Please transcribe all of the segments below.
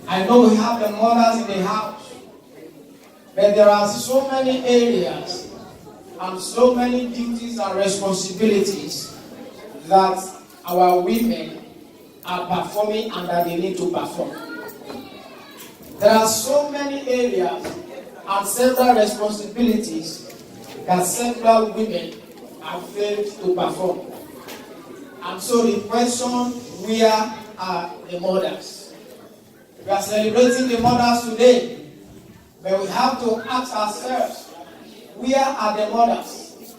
I know we have the mothers in the house, but there are so many areas and so many duties and responsibilities that our women are performing and that they need to perform. There are so many areas and several responsibilities that several women have failed to perform. And so the question, where are the mothers? We are celebrating the mothers today, but we have to ask ourselves, where are the mothers?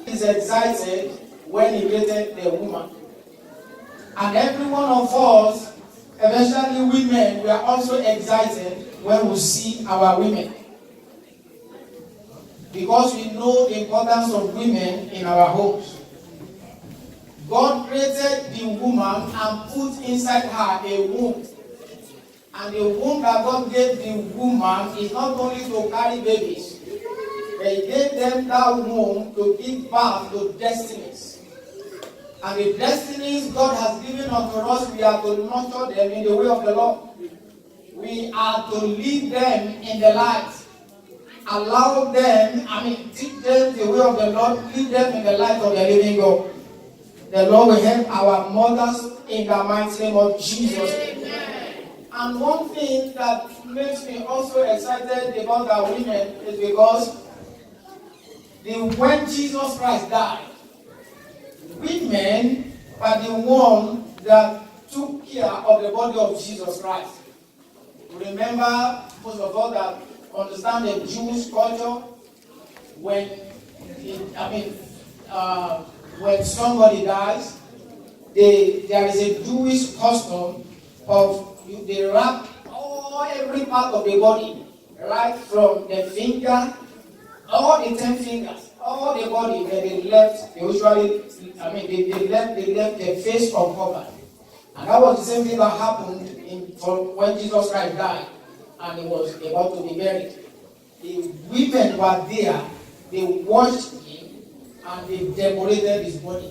He is excited when he created the woman. And every one of us, especially women, we are also excited when we see our women. Because we know the importance of women in our homes. God created the woman and put inside her a womb. And the womb that God gave the woman is not only to carry babies, but He gave them that womb to give birth to destinies. And the destinies God has given unto us, we are to nurture them in the way of the Lord. We are to lead them in the light. Allow them, teach them the way of the Lord, lead them in the light of the living God. The Lord will help our mothers in the mighty name of Jesus. Amen. And one thing that makes me also excited about our women is because when Jesus Christ died, women were the one that took care of the body of Jesus Christ. Remember, most of us that understand the Jewish culture, when somebody dies, there is a Jewish custom of they wrap every part of the body, right from the finger, all the 10 fingers, all the body that they left. They usually, they left the face uncovered, and that was the same thing that happened when Jesus Christ died, and He was about to be buried. The women were there. They washed Him and they decorated His body.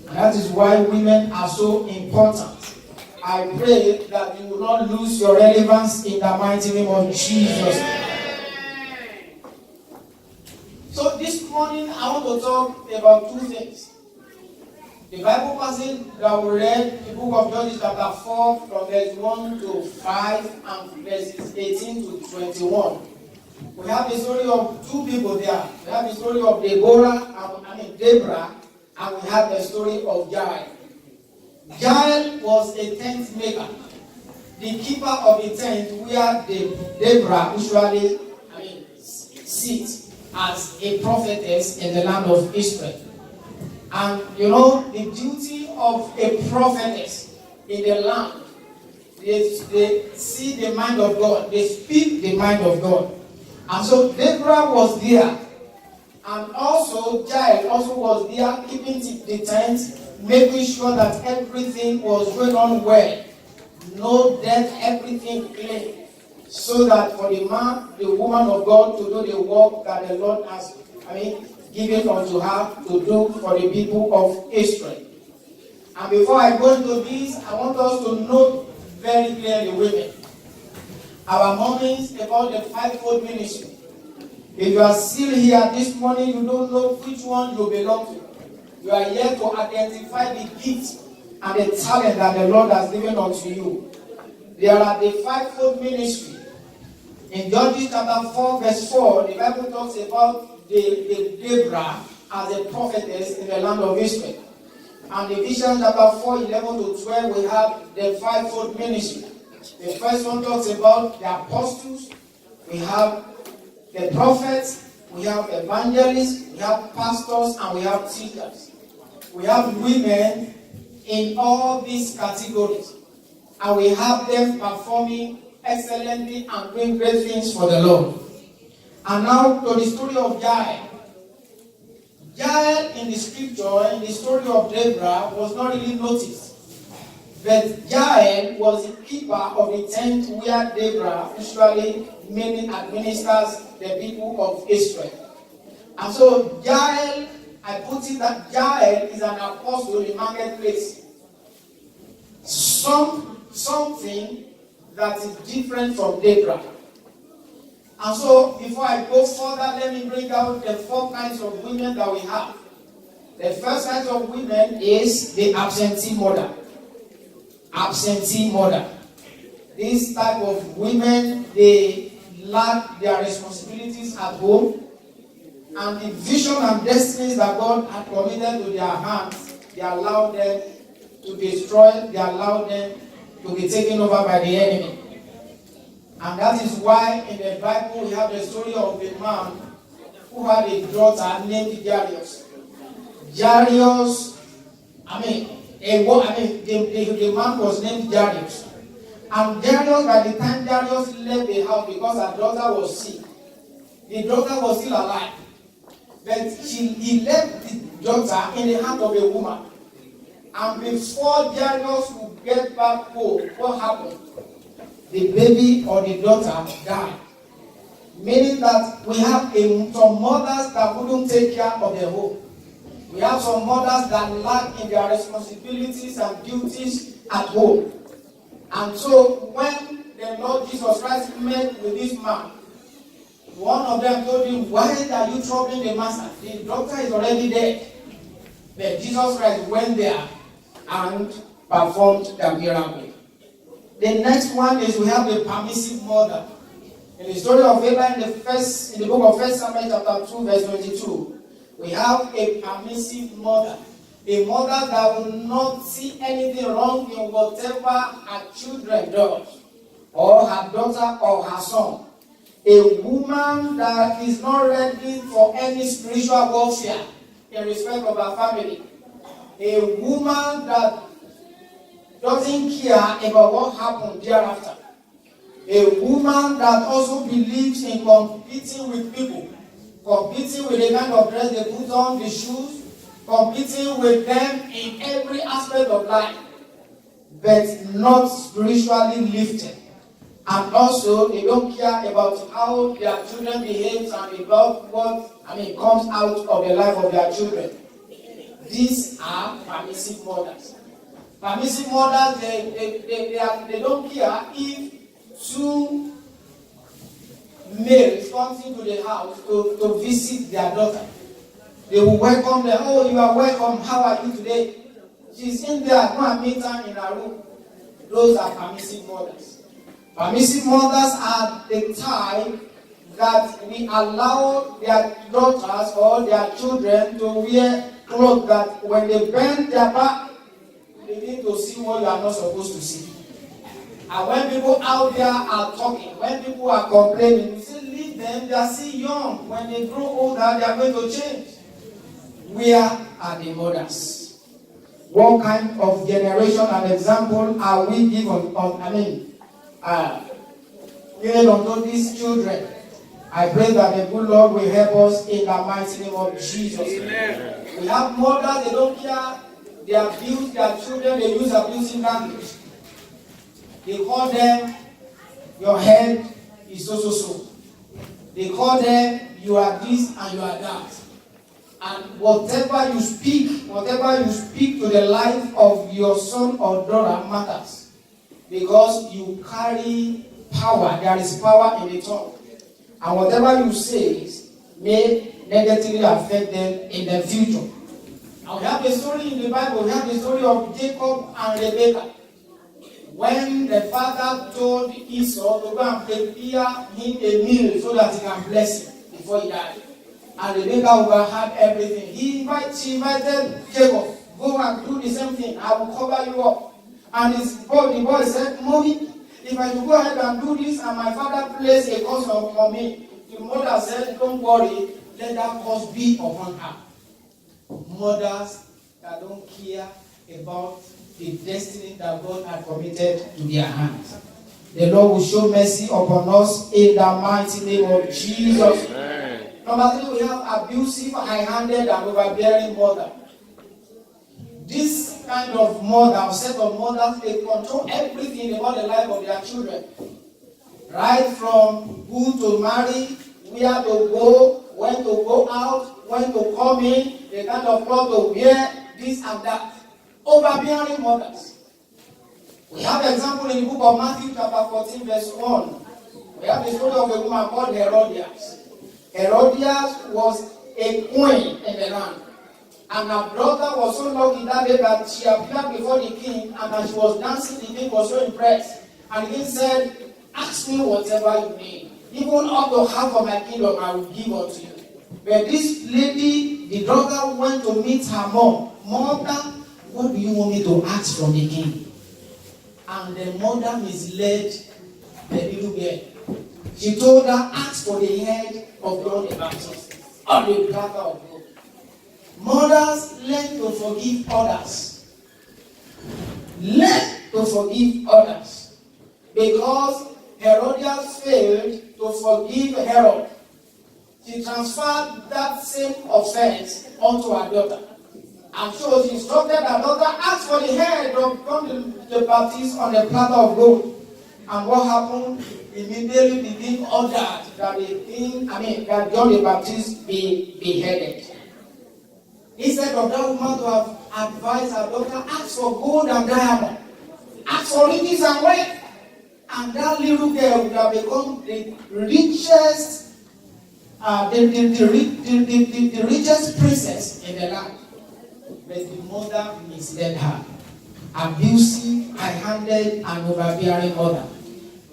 And that is why women are so important. I pray that you will not lose your relevance in the mighty name of Jesus. So this morning I want to talk about two things. The Bible passage that we read, the book of Judges chapter 4 from verse 1 to 5 and verses 18 to 21. We have the story of two people there. We have the story of Deborah, and we have the story of Jael. Jael was a tent maker, the keeper of the tent where Deborah usually sits as a prophetess in the land of Israel. And the duty of a prophetess in the land, they see the mind of God, they speak the mind of God. And so Deborah was there, and also Jael also was there, keeping the tent, making sure that everything was going on well, no death, everything clean, so that for the woman of God to do the work that the Lord has given unto her to do for the people of Israel. And before I go into this, I want us to note very clearly, women, our moments about the fivefold ministry. If you are still here this morning, you don't know which one you belong to. You are here to identify the gift and the talent that the Lord has given unto you. There are the fivefold ministry. In Judges chapter 4 verse 4, the Bible talks about the Deborah as a prophetess in the land of Israel. And in Ephesians chapter 4, 11 to 12, we have the fivefold ministry. The first one talks about the apostles, we have the prophets, we have evangelists, we have pastors, and we have teachers. We have women in all these categories, and we have them performing excellently and doing great things for the Lord. And now to the story of Jael. Jael in the scripture, in the story of Deborah, was not really noticed. But Jael was the keeper of the tent where Deborah usually mainly administers the people of Israel. And so Jael, I put it that Jael is an apostle in the marketplace. Something that is different from Deborah. And so, before I go further, let me bring out the 4 kinds of women that we have. The first kind of women is the absentee mother. Absentee mother. This type of women, they lack their responsibilities at home, and the vision and destinies that God had committed to their hands, they allow them to be destroyed, they allow them to be taken over by the enemy. And that is why in the Bible we have the story of a man who had a daughter named Jairus. Jairus, the man was named Jairus. And Jairus, by the time Jairus left the house because her daughter was sick, the daughter was still alive. But he left the daughter in the hand of a woman. And before Jairus would get back home, what happened? The baby or the daughter died. Meaning that we have some mothers that wouldn't take care of their home. We have some mothers that lack in their responsibilities and duties at home. And so when the Lord Jesus Christ met with this man, one of them told him, "Why are you troubling the master? The doctor is already dead." But Jesus Christ went there and performed the miracle. The next one is we have the permissive mother. In the story of Abraham in the book of 1 Samuel chapter 2 verse 22, we have a permissive mother. A mother that will not see anything wrong in whatever her children does, or her daughter or her son. A woman that is not ready for any spiritual warfare in respect of her family. A woman that doesn't care about what happened thereafter. A woman that also believes in competing with people. Competing with the kind of dress they put on, the shoes. Competing with them in every aspect of life. But not spiritually lifted. And also, they don't care about how their children behave and about what comes out of the life of their children. These are permissive mothers. Permissive mothers, they don't care if 2 males come into the house to visit their daughter. They will welcome them. "Oh, you are welcome. How are you today?" She's in there. Go and meet her in her room. Those are permissive mothers. Permissive mothers are the type that we allow their daughters or their children to wear clothes that when they bend their back, they need to see what you are not supposed to see. And when people out there are talking, when people are complaining, you say, leave them, they are still young. When they grow older, they are going to change. Where are the mothers? What kind of generation and example are we given given unto these children? I pray that the good Lord will help us in the mighty name of Jesus. Amen. We have mothers, they don't care. They abuse their children, they use abusive language. They call them, your head is so. They call them, you are this and you are that. And whatever you speak to the life of your son or daughter matters. Because you carry power, there is power in the tongue. And whatever you say may negatively affect them in the future. And we have the story in the Bible, we have the story of Jacob and Rebekah. When the father told Esau to go and prepare him a meal so that he can bless him before he died. And Rebekah overheard everything. She invited Jacob, go and do the same thing. I will cover you up. And the boy said, Mommy, if I should go ahead and do this and my father placed a curse on me, the mother said, don't worry, let that curse be upon her. Mothers that don't care about the destiny that God had committed to their hands. The Lord will show mercy upon us in the mighty name of Jesus. Amen. Number 3, we have abusive, high-handed, and overbearing mother. This kind of mother, set of mothers, they control everything about the life of their children. Right from who to marry, where to go, when to go out, when to come in, the kind of clothes to wear, this and that. Overbearing mothers. We have an example in the book of Matthew chapter 14 verse 1. We have the story of a woman called Herodias. Herodias was a queen in the land. And her brother was so lucky that day that she appeared before the king, and as she was dancing, the king was so impressed. And the king said, ask me whatever you need. Even up to half of my kingdom I will give unto you. But this lady, the daughter, went to meet her mom. Mother, what do you want me to ask from the king? And the mother misled the little girl. She told her, ask for the head of John the Baptist on the platter of gold. Mothers, learn to forgive others. Learn to forgive others. Because Herodias failed to forgive Herod, she transferred that same offense onto her daughter. And so she instructed her daughter, ask for the head of John the Baptist on a platter of gold. And what happened? Immediately the king ordered that John the Baptist be beheaded. Instead of that woman to have advised her daughter, ask for gold and diamond, ask for riches and wealth, and that little girl would have become the richest, the richest princess in the land. But the mother misled her. Abusive, high-handed, and overbearing mother.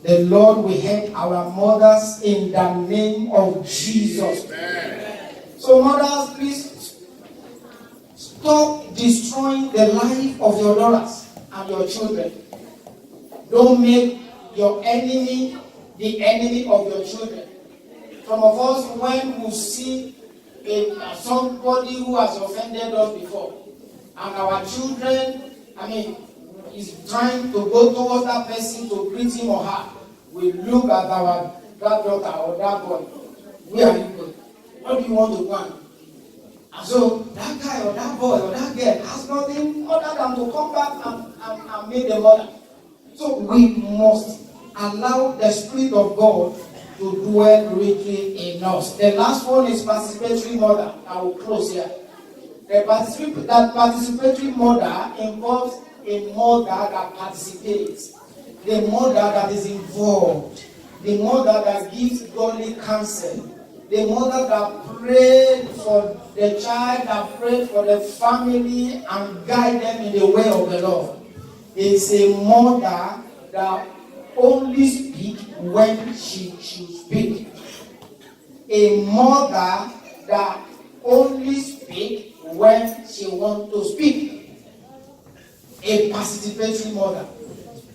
The Lord will help our mothers in the name of Jesus. Amen. So mothers, please stop destroying the life of your daughters and your children. Don't make your enemy the enemy of your children. Some of us, when we see somebody who has offended us before, and our children, is trying to go towards that person to greet him or her, we look at that daughter or that boy. Where are you going? What do you want to go? And so that guy or that boy or that girl has nothing other than to come back and meet the mother. So we must allow the Spirit of God to dwell richly in us. The last one is participatory mother. I will close here. That participatory mother involves a mother that participates, the mother that is involved, the mother that gives godly counsel, the mother that prayed for the child, that prayed for the family and guide them in the way of the Lord. It's a mother that only speaks when she should speak. A mother that only speaks when she wants to speak. A participatory mother.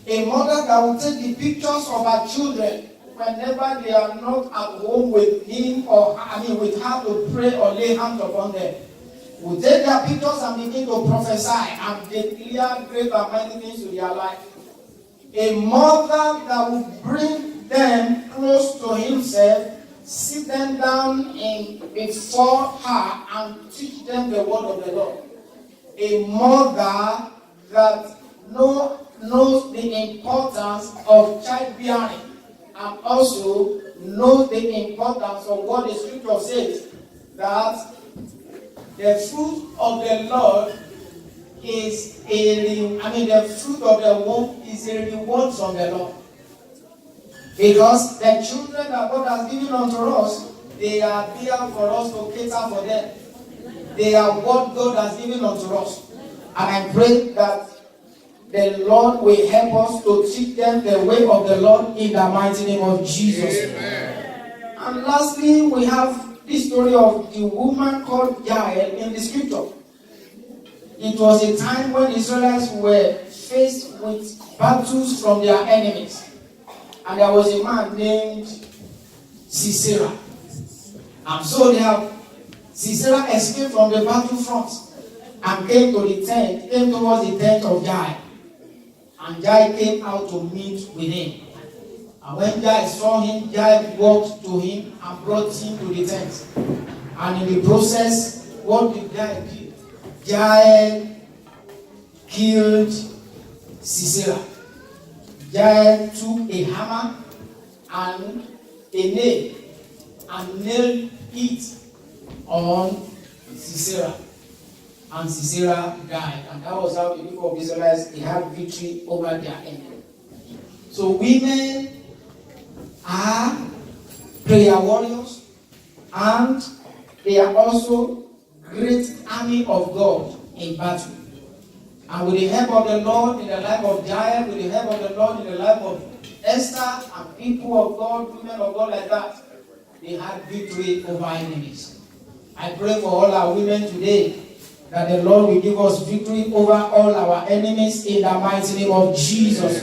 A mother that will take the pictures of her children whenever they are not at home with him or with her to pray or lay hands upon them. Will take their pictures and begin to prophesy and declare great and mighty things to their life. A mother that will bring them close to himself, sit them down before her and teach them the word of the Lord. A mother that knows the importance of childbearing and also knows the importance of what the scripture says, that the fruit of the Lord is the fruit of the womb is a reward from the Lord. Because the children that God has given unto us, they are there for us to cater for them. They are what God has given unto us. And I pray that the Lord will help us to teach them the way of the Lord in the mighty name of Jesus. Amen. And lastly, we have this story of the woman called Jael in the scripture. It was a time when the Israelites were faced with battles from their enemies. And there was a man named Sisera. And so Sisera escaped from the battlefront and came towards the tent of Jael. And Jael came out to meet with him. And when Jael saw him, Jael walked to him and brought him to the tent. And in the process, what did Jael do? Jael killed Sisera. Jael took a hammer and a nail and nailed it on Sisera. and Sisera died. And that was how the people of Israel, they had victory over their enemy. So women are prayer warriors, and they are also great army of God in battle. And with the help of the Lord in the life of Jael, with the help of the Lord in the life of Esther, and people of God, women of God like that, they had victory over enemies. I pray for all our women today that the Lord will give us victory over all our enemies in the mighty name of Jesus.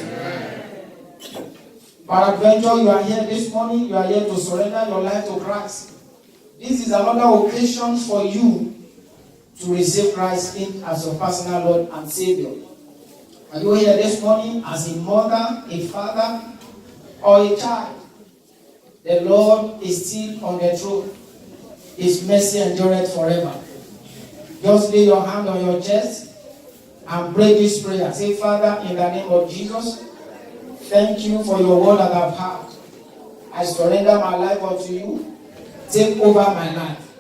Peradventure, you are here this morning, you are here to surrender your life to Christ. This is another occasion for you to receive Christ in as your personal Lord and Savior. Are you here this morning as a mother, a father, or a child? The Lord is still on the throne. His mercy endureth forever. Just lay your hand on your chest and pray this prayer. Say, Father, in the name of Jesus, thank you for your word that I've heard. I surrender my life unto you. Take over my life.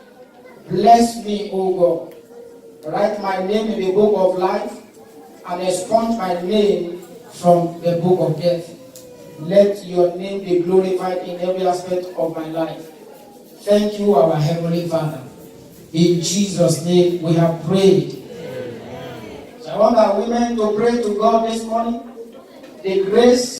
Bless me, O God. Write my name in the book of life and expunge my name from the book of death. Let your name be glorified in every aspect of my life. Thank you, our Heavenly Father. In Jesus' name we have prayed. Amen. So I want our women to pray to God this morning. The grace